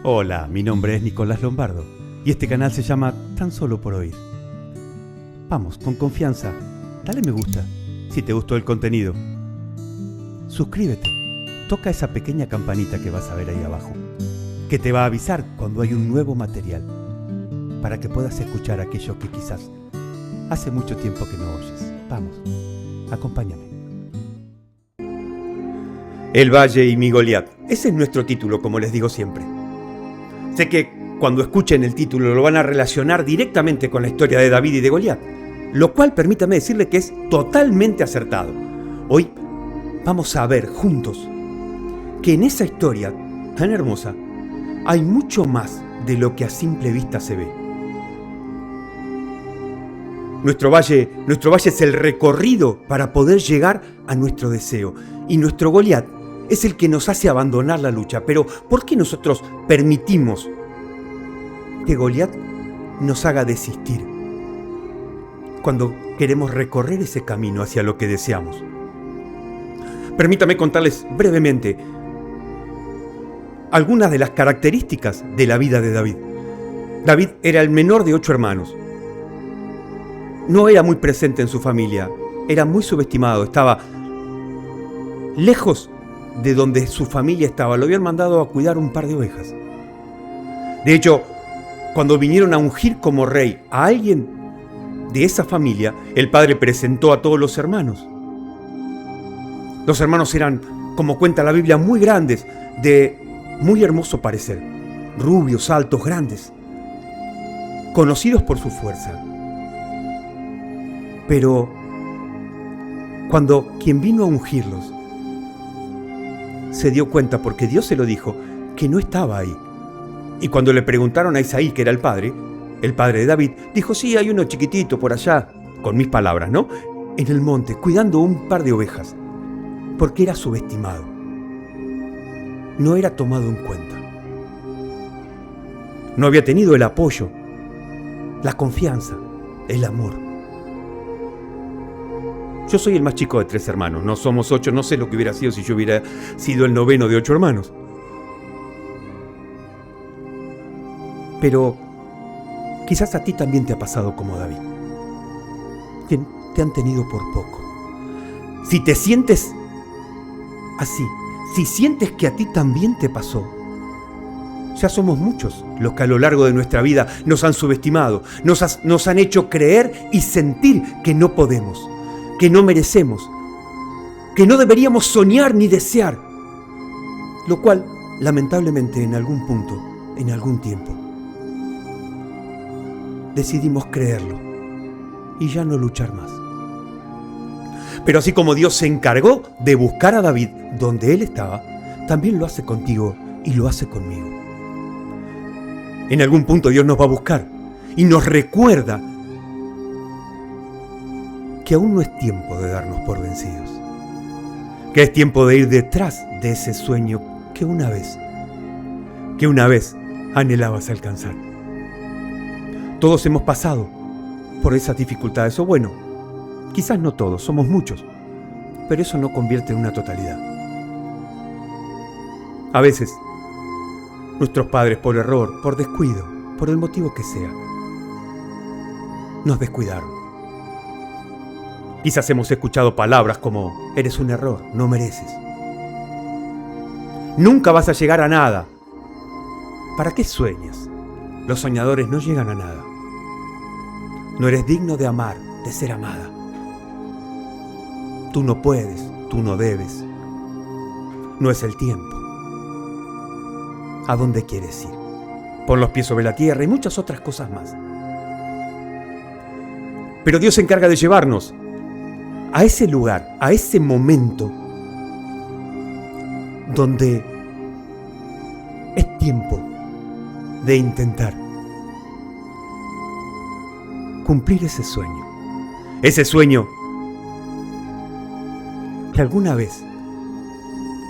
Hola, mi nombre es Nicolás Lombardo y este canal se llama Tan Solo por Oír. Vamos, con confianza, dale me gusta si te gustó el contenido. Suscríbete, toca esa pequeña campanita que vas a ver ahí abajo, que te va a avisar cuando hay un nuevo material, para que puedas escuchar aquello que quizás hace mucho tiempo que no oyes. Vamos, acompáñame. El Valle y mi Goliat. Ese es nuestro título, como les digo siempre. Sé que cuando escuchen el título lo van a relacionar directamente con la historia de David y de Goliat, lo cual permítame decirle que es totalmente acertado. Hoy vamos a ver juntos que en esa historia tan hermosa hay mucho más de lo que a simple vista se ve. Nuestro valle es el recorrido para poder llegar a nuestro deseo, y nuestro Goliat es el que nos hace abandonar la lucha. Pero ¿por qué nosotros permitimos que Goliat nos haga desistir cuando queremos recorrer ese camino hacia lo que deseamos? Permítame contarles brevemente algunas de las características de la vida de David. David era el menor de 8 hermanos. No era muy presente en su familia, era muy subestimado, estaba lejos de donde su familia estaba. Lo habían mandado a cuidar un par de ovejas. De hecho, cuando vinieron a ungir como rey a alguien de esa familia, el padre presentó a todos los hermanos. Los hermanos eran, como cuenta la Biblia, muy grandes, de muy hermoso parecer, rubios, altos, grandes, conocidos por su fuerza. Pero cuando quien vino a ungirlos se dio cuenta, porque Dios se lo dijo, que no estaba ahí. Y cuando le preguntaron a Isaí, que era el padre de David, dijo: sí, hay uno chiquitito por allá, con mis palabras, ¿no?, en el monte, cuidando un par de ovejas, porque era subestimado. No era tomado en cuenta. No había tenido el apoyo, la confianza, el amor. Yo soy el más chico de 3 hermanos, no somos 8, no sé lo que hubiera sido si yo hubiera sido el noveno de 8 hermanos. Pero quizás a ti también te ha pasado como David, que te han tenido por poco. Si te sientes así, si sientes que a ti también te pasó, ya somos muchos los que a lo largo de nuestra vida nos han subestimado, nos han hecho creer y sentir que no podemos, que no merecemos, que no deberíamos soñar ni desear, lo cual, lamentablemente, en algún punto, en algún tiempo, decidimos creerlo y ya no luchar más. Pero así como Dios se encargó de buscar a David donde él estaba, también lo hace contigo y lo hace conmigo. En algún punto Dios nos va a buscar y nos recuerda que aún no es tiempo de darnos por vencidos, que es tiempo de ir detrás de ese sueño que una vez anhelabas alcanzar. Todos hemos pasado por esas dificultades, o bueno, quizás no todos, somos muchos, pero eso no convierte en una totalidad. A veces, nuestros padres, por error, por descuido, por el motivo que sea, nos descuidaron. Quizás hemos escuchado palabras como: eres un error, no mereces, nunca vas a llegar a nada. ¿Para qué sueñas? Los soñadores no llegan a nada. No eres digno de amar, de ser amada. Tú no puedes, tú no debes. No es el tiempo. ¿A dónde quieres ir? Pon los pies sobre la tierra y muchas otras cosas más. Pero Dios se encarga de llevarnos a ese lugar, a ese momento donde es tiempo de intentar cumplir ese sueño que alguna vez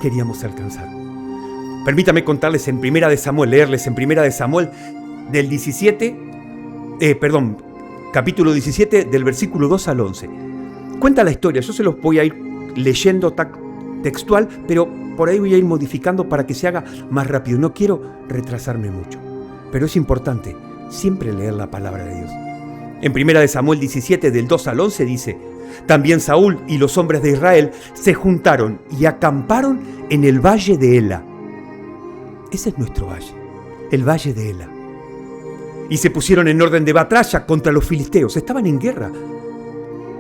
queríamos alcanzar. Permítame contarles en Primera de Samuel, leerles en Primera de Samuel del capítulo 17, del versículo 2 al 11. Cuenta la historia, yo se los voy a ir leyendo textual, pero por ahí voy a ir modificando para que se haga más rápido. No quiero retrasarme mucho, pero es importante siempre leer la palabra de Dios. En 1 Samuel 17, del 2 al 11 dice: también Saúl y los hombres de Israel se juntaron y acamparon en el valle de Ela. Ese es nuestro valle, el valle de Ela. Y se pusieron en orden de batalla contra los filisteos. Estaban en guerra,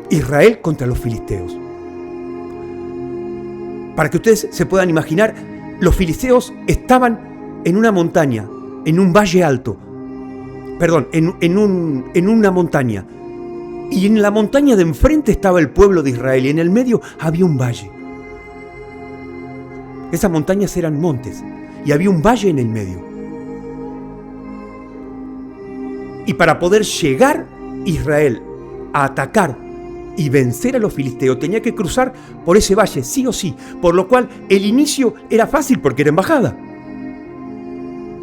Israel contra los filisteos. Para que ustedes se puedan imaginar, los filisteos estaban en una montaña, en un valle alto. Perdón, en una montaña. Y en la montaña de enfrente estaba el pueblo de Israel y en el medio había un valle. Esas montañas eran montes y había un valle en el medio. Y para poder llegar Israel a atacar y vencer a los filisteos tenía que cruzar por ese valle, sí o sí, por lo cual el inicio era fácil porque era embajada.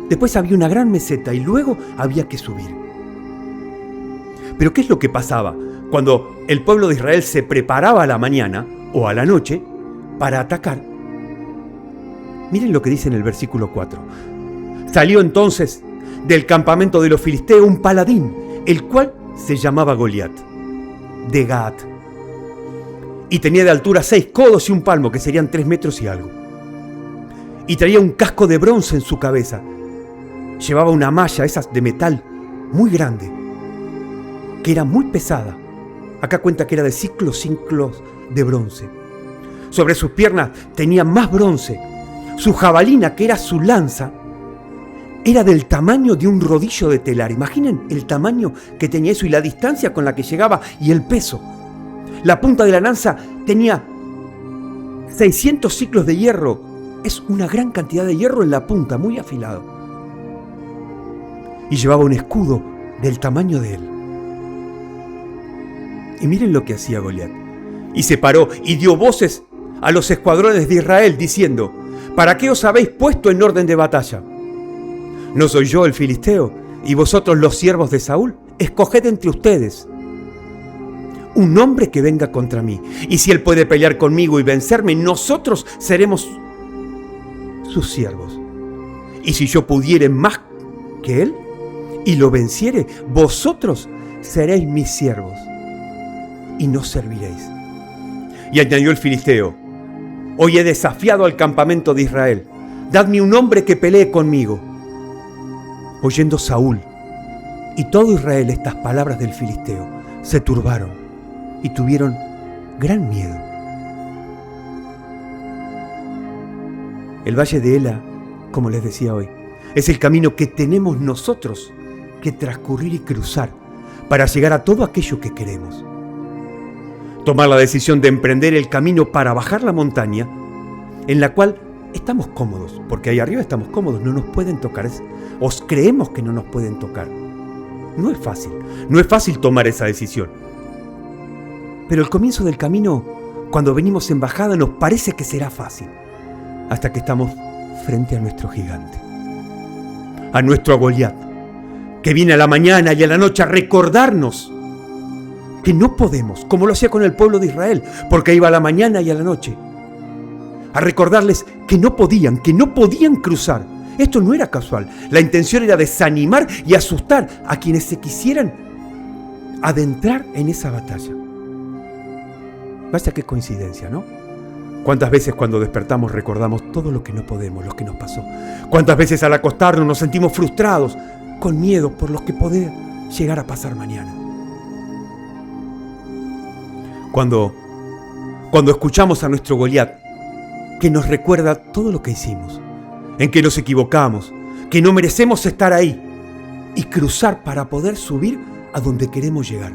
Después había una gran meseta y luego había que subir. Pero ¿qué es lo que pasaba cuando el pueblo de Israel se preparaba a la mañana o a la noche para atacar? Miren lo que dice en el versículo 4. Salió entonces del campamento de los filisteos un paladín, el cual se llamaba Goliat, de Gaat, y tenía de altura 6 codos y un palmo, que serían 3 metros y algo. Y traía un casco de bronce en su cabeza. Llevaba una malla, esas de metal, muy grande, que era muy pesada. Acá cuenta que era de ciclos de bronce. Sobre sus piernas tenía más bronce. Su jabalina, que era su lanza, era del tamaño de un rodillo de telar. Imaginen el tamaño que tenía eso y la distancia con la que llegaba y el peso. La punta de la lanza tenía 600 ciclos de hierro. Es una gran cantidad de hierro en la punta, muy afilado. Y llevaba un escudo del tamaño de él. Y miren lo que hacía Goliat. Y se paró y dio voces a los escuadrones de Israel diciendo: ¿para qué os habéis puesto en orden de batalla? ¿No soy yo el filisteo y vosotros los siervos de Saúl? Escoged entre ustedes un hombre que venga contra mí. Y si él puede pelear conmigo y vencerme, nosotros seremos sus siervos. Y si yo pudiere más que él y lo venciere, vosotros seréis mis siervos y nos serviréis. Y añadió el filisteo: hoy he desafiado al campamento de Israel. Dadme un hombre que pelee conmigo. Oyendo Saúl y todo Israel estas palabras del filisteo, se turbaron y tuvieron gran miedo. El valle de Ela, como les decía hoy, es el camino que tenemos nosotros que transcurrir y cruzar para llegar a todo aquello que queremos. Tomar la decisión de emprender el camino para bajar la montaña, en la cual estamos cómodos, porque ahí arriba estamos cómodos, no nos pueden tocar, os creemos que no nos pueden tocar. No es fácil tomar esa decisión. Pero el comienzo del camino, cuando venimos en bajada, nos parece que será fácil, hasta que estamos frente a nuestro gigante, a nuestro Goliat, que viene a la mañana y a la noche a recordarnos que no podemos, como lo hacía con el pueblo de Israel, porque iba a la mañana y a la noche, a recordarles que no podían cruzar. Esto no era casual. La intención era desanimar y asustar a quienes se quisieran adentrar en esa batalla. Vaya qué coincidencia, ¿no? ¿Cuántas veces cuando despertamos recordamos todo lo que no podemos, lo que nos pasó? ¿Cuántas veces al acostarnos nos sentimos frustrados, con miedo por lo que puede llegar a pasar mañana? Cuando escuchamos a nuestro Goliat, que nos recuerda todo lo que hicimos, en que nos equivocamos, que no merecemos estar ahí y cruzar para poder subir a donde queremos llegar,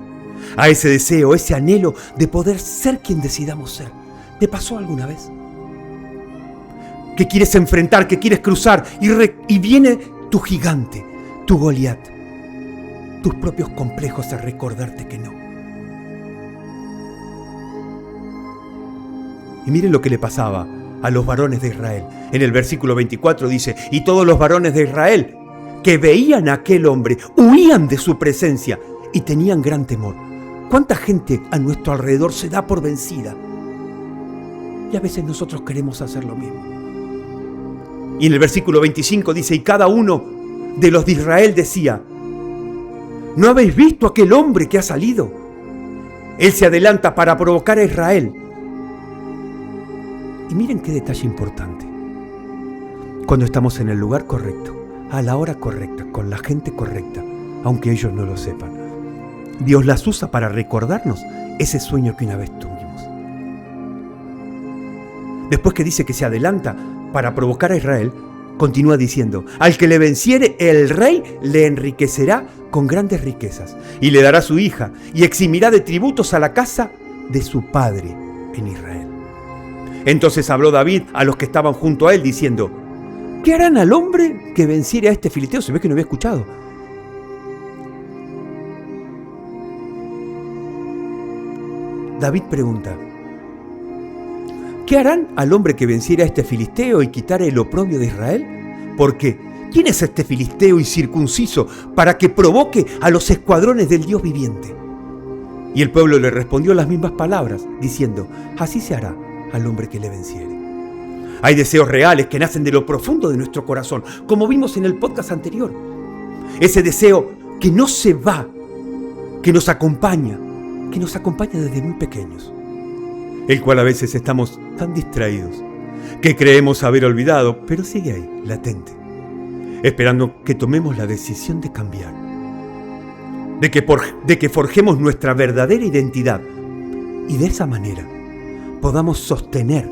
a ese deseo, ese anhelo de poder ser quien decidamos ser. ¿Te pasó alguna vez? Que quieres enfrentar, que quieres cruzar y viene tu gigante, tu Goliat, tus propios complejos a recordarte que no. Y miren lo que le pasaba a los varones de Israel. En el versículo 24 dice: y todos los varones de Israel que veían a aquel hombre huían de su presencia y tenían gran temor. ¿Cuánta gente a nuestro alrededor se da por vencida? Y a veces nosotros queremos hacer lo mismo. Y en el versículo 25 dice, y cada uno de los de Israel decía, ¿no habéis visto aquel hombre que ha salido? Él se adelanta para provocar a Israel. Y miren qué detalle importante. Cuando estamos en el lugar correcto, a la hora correcta, con la gente correcta, aunque ellos no lo sepan, Dios las usa para recordarnos ese sueño que una vez tuvimos. Después que dice que se adelanta para provocar a Israel, continúa diciendo, al que le venciere, el rey le enriquecerá con grandes riquezas, y le dará su hija, y eximirá de tributos a la casa de su padre en Israel. Entonces habló David a los que estaban junto a él, diciendo, ¿qué harán al hombre que venciere a este filisteo? Se ve que no había escuchado. David pregunta, ¿qué harán al hombre que venciera a este filisteo y quitara el oprobio de Israel? Porque, ¿quién es este filisteo incircunciso para que provoque a los escuadrones del Dios viviente? Y el pueblo le respondió las mismas palabras, diciendo, así se hará al hombre que le venciere. Hay deseos reales que nacen de lo profundo de nuestro corazón, como vimos en el podcast anterior. Ese deseo que no se va, que nos acompaña desde muy pequeños, el cual a veces estamos tan distraídos que creemos haber olvidado, pero sigue ahí, latente, esperando que tomemos la decisión de cambiar, de que forjemos nuestra verdadera identidad y de esa manera podamos sostener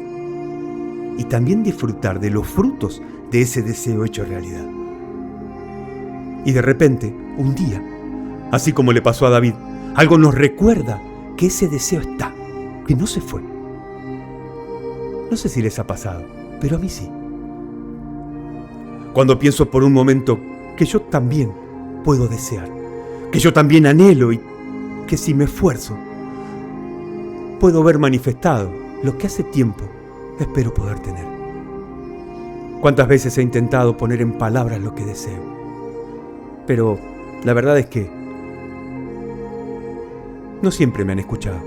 y también disfrutar de los frutos de ese deseo hecho realidad. Y de repente, un día, así como le pasó a David, algo nos recuerda que ese deseo está, que no se fue. No sé si les ha pasado, pero a mí sí. Cuando pienso por un momento que yo también puedo desear, que yo también anhelo y que si me esfuerzo, puedo ver manifestado lo que hace tiempo espero poder tener. ¿Cuántas veces he intentado poner en palabras lo que deseo? Pero la verdad es que no siempre me han escuchado.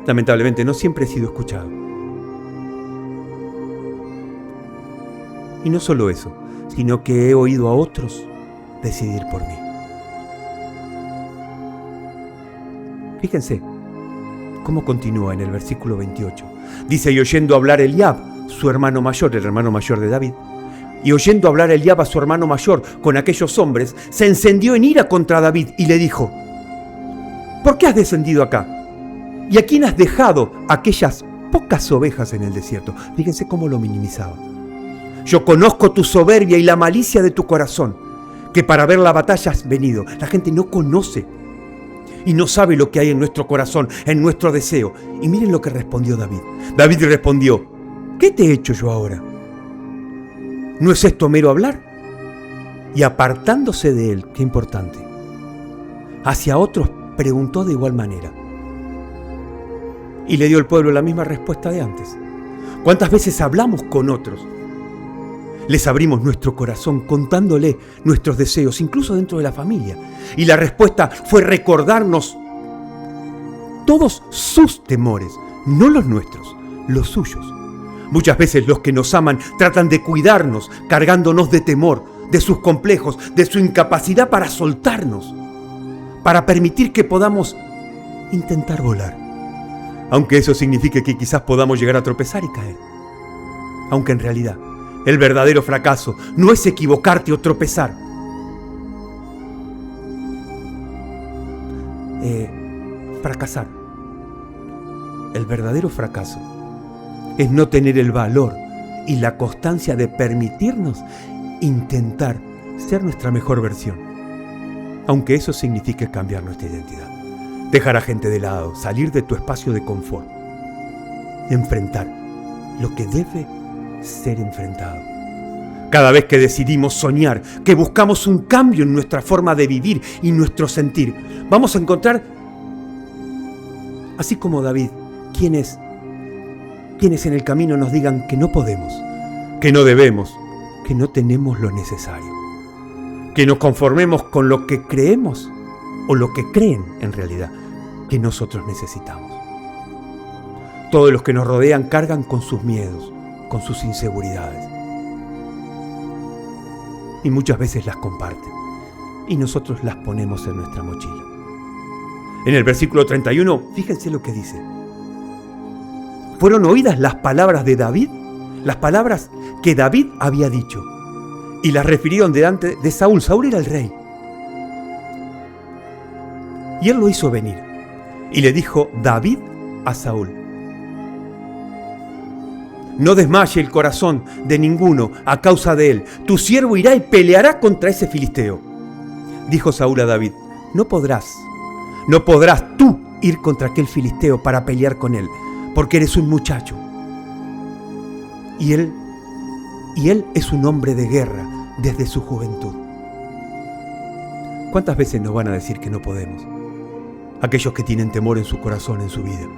Lamentablemente, no siempre he sido escuchado. Y no solo eso, sino que he oído a otros decidir por mí. Fíjense cómo continúa en el versículo 28. Dice, y oyendo hablar Eliab, su hermano mayor, el hermano mayor de David, y oyendo hablar Eliab a su hermano mayor con aquellos hombres, se encendió en ira contra David y le dijo, ¿por qué has descendido acá? ¿Y a quién has dejado aquellas pocas ovejas en el desierto? Fíjense cómo lo minimizaba. Yo conozco tu soberbia y la malicia de tu corazón, que para ver la batalla has venido. La gente no conoce y no sabe lo que hay en nuestro corazón, en nuestro deseo. Y miren lo que respondió David. David respondió, ¿qué te he hecho yo ahora? ¿No es esto mero hablar? Y apartándose de él, qué importante, hacia otros preguntó de igual manera. Y le dio el pueblo la misma respuesta de antes. ¿Cuántas veces hablamos con otros? Les abrimos nuestro corazón contándole nuestros deseos, incluso dentro de la familia. Y la respuesta fue recordarnos todos sus temores, no los nuestros, los suyos. Muchas veces los que nos aman tratan de cuidarnos, cargándonos de temor, de sus complejos, de su incapacidad para soltarnos, para permitir que podamos intentar volar. Aunque eso signifique que quizás podamos llegar a tropezar y caer. Aunque en realidad el verdadero fracaso no es equivocarte o tropezar. Fracasar. El verdadero fracaso es no tener el valor y la constancia de permitirnos intentar ser nuestra mejor versión. Aunque eso signifique cambiar nuestra identidad. Dejar a gente de lado, salir de tu espacio de confort. Enfrentar lo que debe ser enfrentado. Cada vez que decidimos soñar, que buscamos un cambio en nuestra forma de vivir y nuestro sentir, vamos a encontrar, así como David, quienes en el camino nos digan que no podemos, que no debemos, que no tenemos lo necesario, que nos conformemos con lo que creemos o lo que creen en realidad que nosotros necesitamos. Todos los que nos rodean cargan con sus miedos, con sus inseguridades. Y muchas veces las comparten. Y nosotros las ponemos en nuestra mochila. En el versículo 31, fíjense lo que dice. Fueron oídas las palabras de David, las palabras que David había dicho, y las refirieron delante de Saúl. Saúl era el rey. Y él lo hizo venir. Y le dijo David a Saúl: no desmaye el corazón de ninguno a causa de él. Tu siervo irá y peleará contra ese filisteo. Dijo Saúl a David: no podrás tú ir contra aquel filisteo para pelear con él, porque eres un muchacho. Y él es un hombre de guerra desde su juventud. ¿Cuántas veces nos van a decir que no podemos? Aquellos que tienen temor en su corazón, en su vida.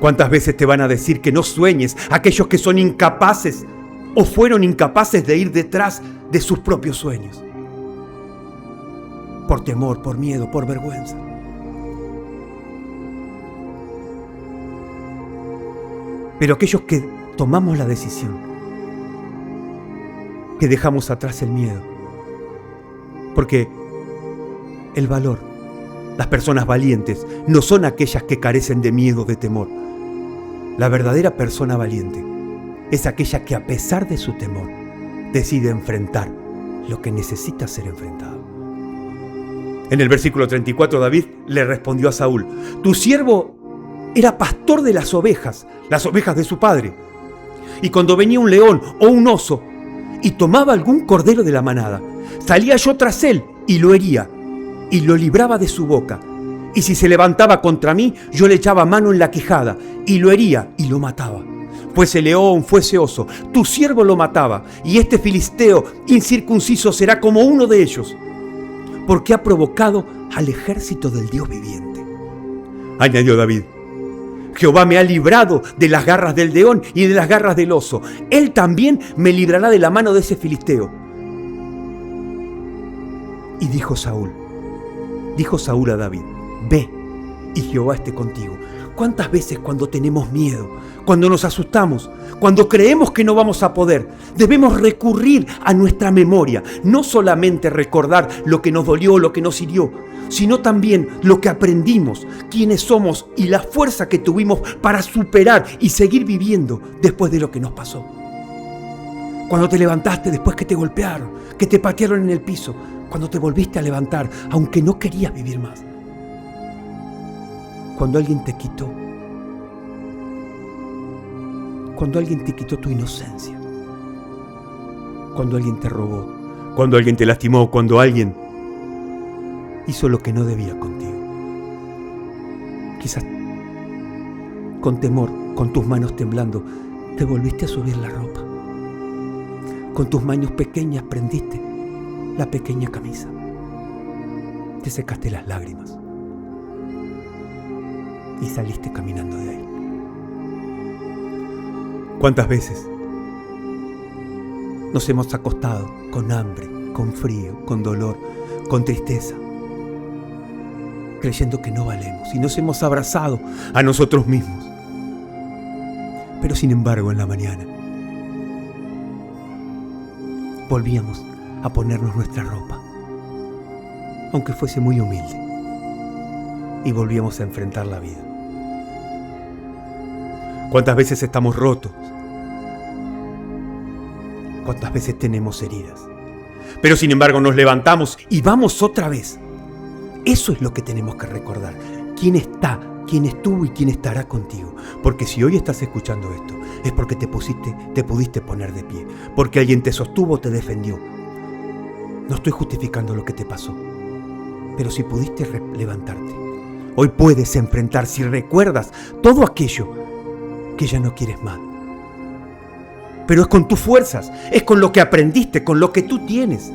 ¿Cuántas veces te van a decir que no sueñes? Aquellos que son incapaces o fueron incapaces de ir detrás de sus propios sueños. Por temor, por miedo, por vergüenza. Pero aquellos que tomamos la decisión, que dejamos atrás el miedo, porque el valor, las personas valientes, no son aquellas que carecen de miedo, de temor. La verdadera persona valiente es aquella que, a pesar de su temor, decide enfrentar lo que necesita ser enfrentado. En el versículo 34, David le respondió a Saúl: tu siervo era pastor de las ovejas de su padre. Y cuando venía un león o un oso y tomaba algún cordero de la manada, salía yo tras él y lo hería y lo libraba de su boca. Y si se levantaba contra mí, yo le echaba mano en la quijada y lo hería y lo mataba. Fuese león, fuese oso, tu siervo lo mataba, y este filisteo incircunciso será como uno de ellos, porque ha provocado al ejército del Dios viviente. Añadió David: Jehová me ha librado de las garras del león y de las garras del oso. Él también me librará de la mano de ese filisteo. Y dijo Saúl a David: ve, y Jehová esté contigo. ¿Cuántas veces cuando tenemos miedo, cuando nos asustamos, cuando creemos que no vamos a poder, debemos recurrir a nuestra memoria? No solamente recordar lo que nos dolió, lo que nos hirió, sino también lo que aprendimos, quiénes somos y la fuerza que tuvimos para superar y seguir viviendo después de lo que nos pasó. Cuando te levantaste después que te golpearon, que te patearon en el piso, cuando te volviste a levantar, aunque no querías vivir más. Cuando alguien te quitó tu inocencia, cuando alguien te robó, cuando alguien te lastimó, cuando alguien hizo lo que no debía contigo. Quizás con temor, con tus manos temblando, te volviste a subir la ropa. Con tus manos pequeñas prendiste la pequeña camisa. Te secaste las lágrimas y saliste caminando de ahí. ¿Cuántas veces nos hemos acostado con hambre, con frío, con dolor, con tristeza, creyendo que no valemos, y nos hemos abrazado a nosotros mismos? Pero sin embargo, en la mañana volvíamos a ponernos nuestra ropa, aunque fuese muy humilde, y volvíamos a enfrentar la vida. ¿Cuántas veces estamos rotos? ¿Cuántas veces tenemos heridas? Pero sin embargo nos levantamos y vamos otra vez. Eso es lo que tenemos que recordar. ¿Quién está, quién estuvo y quién estará contigo? Porque si hoy estás escuchando esto, es porque te pudiste poner de pie, porque alguien te sostuvo, te defendió. No estoy justificando lo que te pasó, pero si pudiste levantarte, hoy puedes enfrentar, si recuerdas todo aquello que ya no quieres más. Pero es con tus fuerzas, es con lo que aprendiste, con lo que tú tienes.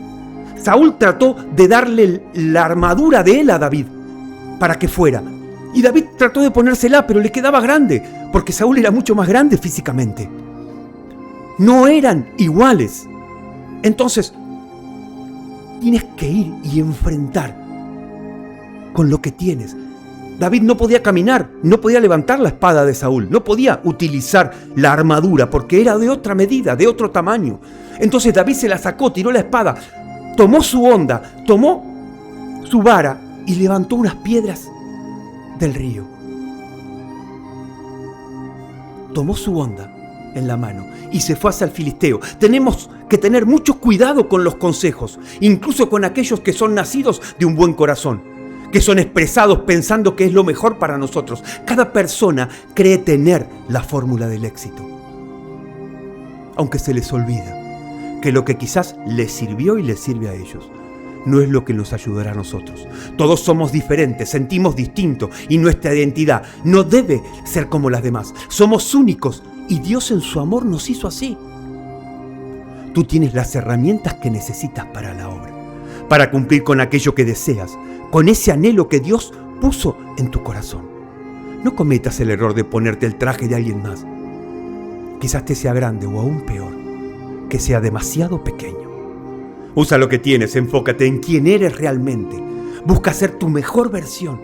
Saúl trató de darle la armadura de él a David para que fuera. Y David trató de ponérsela, pero le quedaba grande, porque Saúl era mucho más grande físicamente. No eran iguales. Entonces, tienes que ir y enfrentar con lo que tienes. David no podía caminar, no podía levantar la espada de Saúl, no podía utilizar la armadura porque era de otra medida, de otro tamaño. Entonces David se la sacó, tiró la espada, tomó su honda, tomó su vara y levantó unas piedras del río. Tomó su honda en la mano y se fue hacia el filisteo. Tenemos que tener mucho cuidado con los consejos, incluso con aquellos que son nacidos de un buen corazón, que son expresados pensando que es lo mejor para nosotros. Cada persona cree tener la fórmula del éxito, aunque se les olvida que lo que quizás les sirvió y les sirve a ellos no es lo que nos ayudará a nosotros. Todos somos diferentes, sentimos distinto y nuestra identidad no debe ser como las demás. Somos únicos y Dios en su amor nos hizo así. Tú tienes las herramientas que necesitas para la obra, para cumplir con aquello que deseas, con ese anhelo que Dios puso en tu corazón. No cometas el error de ponerte el traje de alguien más. Quizás te sea grande o aún peor, que sea demasiado pequeño. Usa lo que tienes, enfócate en quién eres realmente. Busca ser tu mejor versión,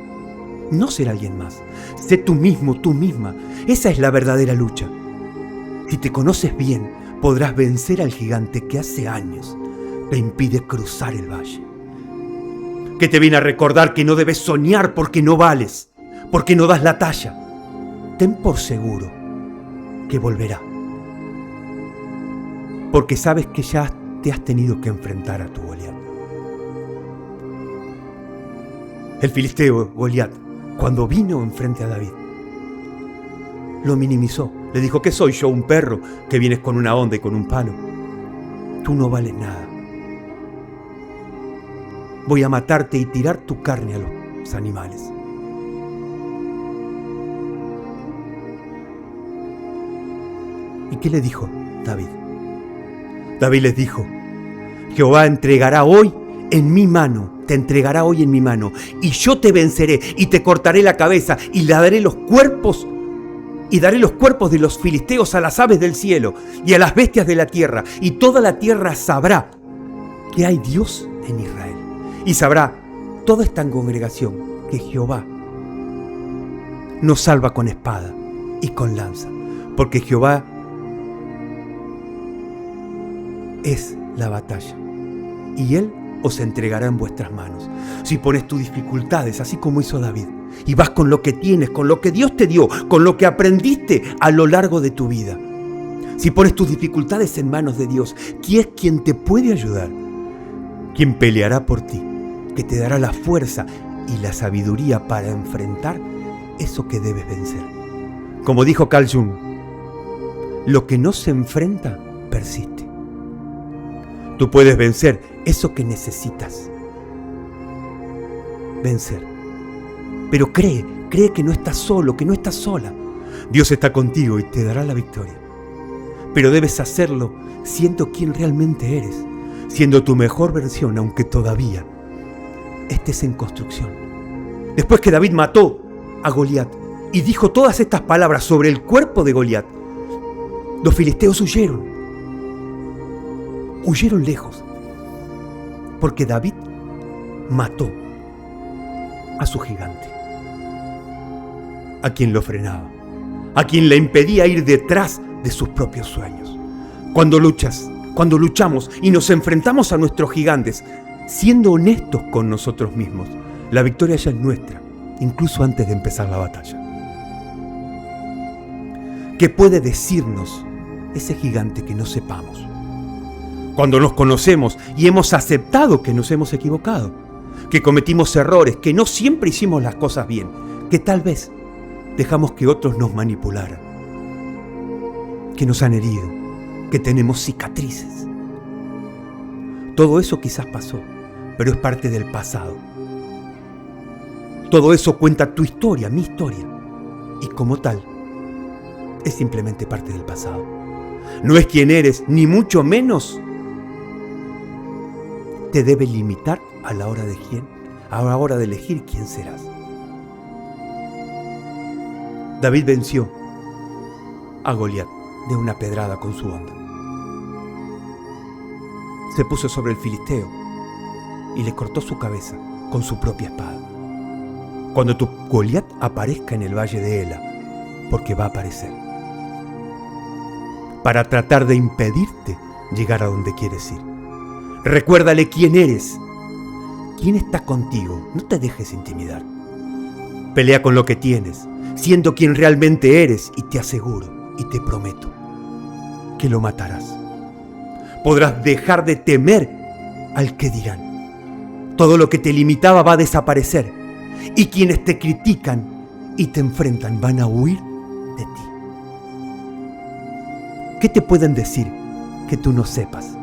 no ser alguien más. Sé tú mismo, tú misma. Esa es la verdadera lucha. Si te conoces bien, podrás vencer al gigante que hace años te impide cruzar el valle. Que te viene a recordar que no debes soñar porque no vales, porque no das la talla. Ten por seguro que volverá, porque sabes que ya te has tenido que enfrentar a tu Goliat. El filisteo Goliat, cuando vino enfrente a David, lo minimizó. Le dijo: ¿qué soy yo, un perro que vienes con una honda y con un palo? Tú no vales nada. Voy a matarte y tirar tu carne a los animales. ¿Y qué le dijo David? David les dijo: Jehová entregará hoy en mi mano, te entregará hoy en mi mano, y yo te venceré y te cortaré la cabeza y le daré los cuerpos, y daré los cuerpos de los filisteos a las aves del cielo y a las bestias de la tierra, y toda la tierra sabrá que hay Dios en Israel. Y sabrá toda esta congregación que Jehová nos salva con espada y con lanza, porque Jehová es la batalla, y Él os entregará en vuestras manos. Si pones tus dificultades, así como hizo David, y vas con lo que tienes, con lo que Dios te dio, con lo que aprendiste a lo largo de tu vida, si pones tus dificultades en manos de Dios, ¿quién es quien te puede ayudar? Quien peleará por ti, que te dará la fuerza y la sabiduría para enfrentar eso que debes vencer. Como dijo Carl Jung, lo que no se enfrenta, persiste. Tú puedes vencer eso que necesitas vencer. Pero cree que no estás solo, que no estás sola. Dios está contigo y te dará la victoria. Pero debes hacerlo siendo quien realmente eres, siendo tu mejor versión, aunque todavía estés en construcción. Después que David mató a Goliat y dijo todas estas palabras sobre el cuerpo de Goliat, los filisteos huyeron lejos, porque David mató a su gigante, a quien lo frenaba, a quien le impedía ir detrás de sus propios sueños. Cuando luchamos y nos enfrentamos a nuestros gigantes, siendo honestos con nosotros mismos, la victoria ya es nuestra, incluso antes de empezar la batalla. ¿Qué puede decirnos ese gigante que no sepamos? Cuando nos conocemos y hemos aceptado que nos hemos equivocado, que cometimos errores, que no siempre hicimos las cosas bien, que tal vez dejamos que otros nos manipularan, que nos han herido, que tenemos cicatrices. Todo eso quizás pasó, pero es parte del pasado. Todo eso cuenta tu historia, mi historia, y como tal, es simplemente parte del pasado. No es quien eres, ni mucho menos te debe limitar a la hora de elegir quién serás. David venció a Goliat de una pedrada con su honda. Se puso sobre el filisteo y le cortó su cabeza con su propia espada. cuando tu Goliat aparezca en el valle de Ela, porque va a aparecer, para tratar de impedirte llegar a donde quieres ir. Recuérdale quién eres, quién está contigo. No te dejes intimidar. Pelea con lo que tienes, siendo quien realmente eres, y te aseguro y te prometo que lo matarás. Podrás dejar de temer al que dirán. Todo lo que te limitaba va a desaparecer, y quienes te critican y te enfrentan van a huir de ti. ¿Qué te pueden decir que tú no sepas?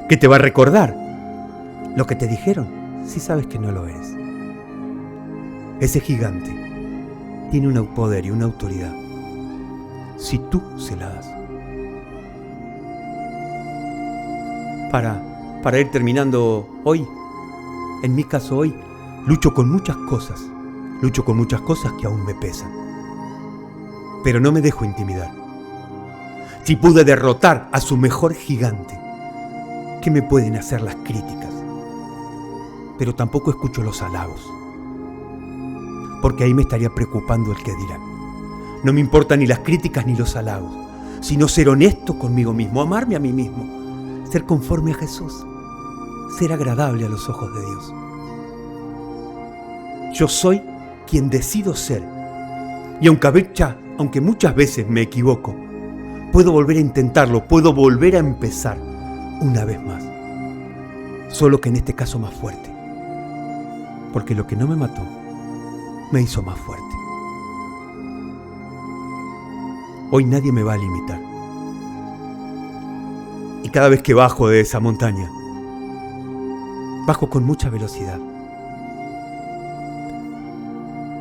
¿Qué te va a recordar lo que te dijeron si sabes que no lo eres? Ese gigante tiene un poder y una autoridad si tú se la das. Para ir terminando hoy, en mi caso hoy, lucho con muchas cosas que aún me pesan. Pero no me dejo intimidar. Si pude derrotar a su mejor gigante, ¿qué me pueden hacer las críticas? Pero tampoco escucho los halagos, porque ahí me estaría preocupando el que dirán. No me importan ni las críticas ni los halagos, sino ser honesto conmigo mismo, amarme a mí mismo, ser conforme a Jesús, ser agradable a los ojos de Dios. Yo soy quien decido ser, y aunque muchas veces me equivoco, puedo volver a intentarlo, puedo volver a empezar una vez más, solo que en este caso más fuerte, porque lo que no me mató me hizo más fuerte. Hoy nadie me va a limitar, y cada vez que bajo de esa montaña, bajo con mucha velocidad.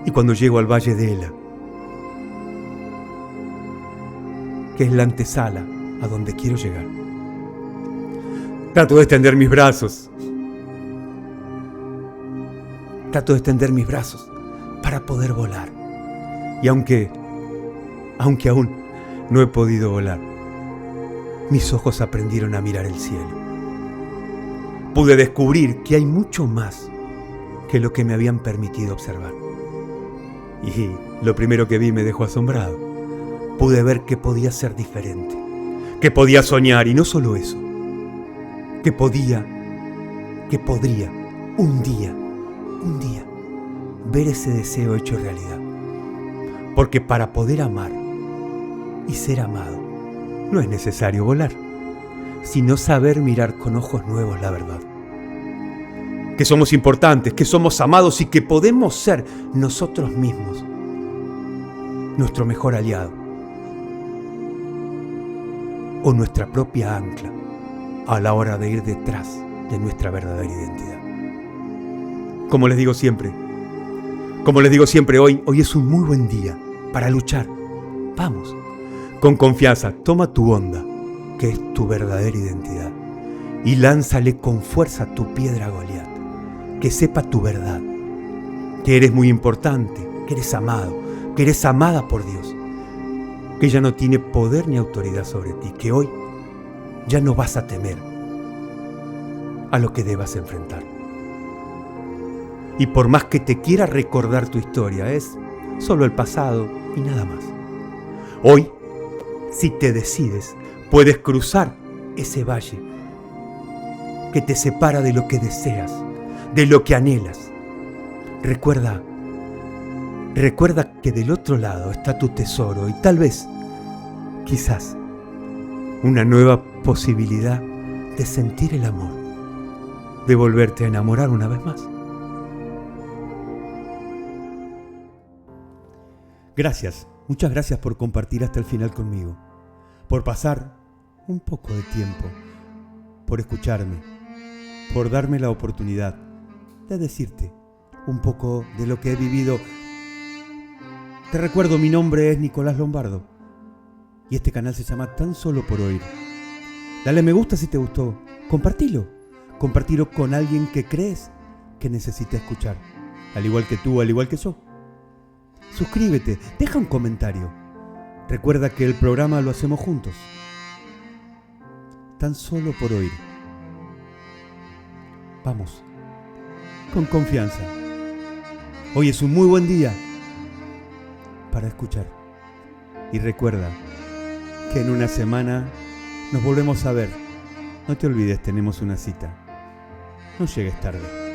Y cuando llego al valle de Ela, que es la antesala a donde quiero llegar, trato de extender mis brazos. Trato de extender mis brazos para poder volar. Y aunque aún no he podido volar, mis ojos aprendieron a mirar el cielo. Pude descubrir que hay mucho más que lo que me habían permitido observar. Y lo primero que vi me dejó asombrado. Pude ver que podía ser diferente, que podía soñar, y no solo eso, que podría un día ver ese deseo hecho realidad. Porque para poder amar y ser amado no es necesario volar, sino saber mirar con ojos nuevos la verdad. Que somos importantes, que somos amados y que podemos ser nosotros mismos nuestro mejor aliado o nuestra propia ancla a la hora de ir detrás de nuestra verdadera identidad. Como les digo siempre, hoy es un muy buen día para luchar. Vamos, con confianza, toma tu onda, que es tu verdadera identidad, y lánzale con fuerza tu piedra a Goliat. Que sepa tu verdad, que eres muy importante, que eres amado, que eres amada por Dios, que ella no tiene poder ni autoridad sobre ti, que hoy ya no vas a temer a lo que debas enfrentar. Y por más que te quiera recordar tu historia, es solo el pasado y nada más. Hoy, si te decides, puedes cruzar ese valle que te separa de lo que deseas, de lo que anhelas. Recuerda que del otro lado está tu tesoro y tal vez, quizás, una nueva posibilidad de sentir el amor, de volverte a enamorar una vez más. Gracias, muchas gracias por compartir hasta el final conmigo, por pasar un poco de tiempo, por escucharme, por darme la oportunidad de decirte un poco de lo que he vivido. Te recuerdo, mi nombre es Nicolás Lombardo y este canal se llama Tan Solo por Oír. Dale me gusta si te gustó, compartilo con alguien que crees que necesita escuchar, al igual que tú, al igual que yo. Suscríbete, deja un comentario. Recuerda que el programa lo hacemos juntos. Tan Solo por Oír. Vamos, con confianza, Hoy es un muy buen día para escuchar. Y recuerda que en una semana nos volvemos a ver. No te olvides, tenemos una cita. No llegues tarde.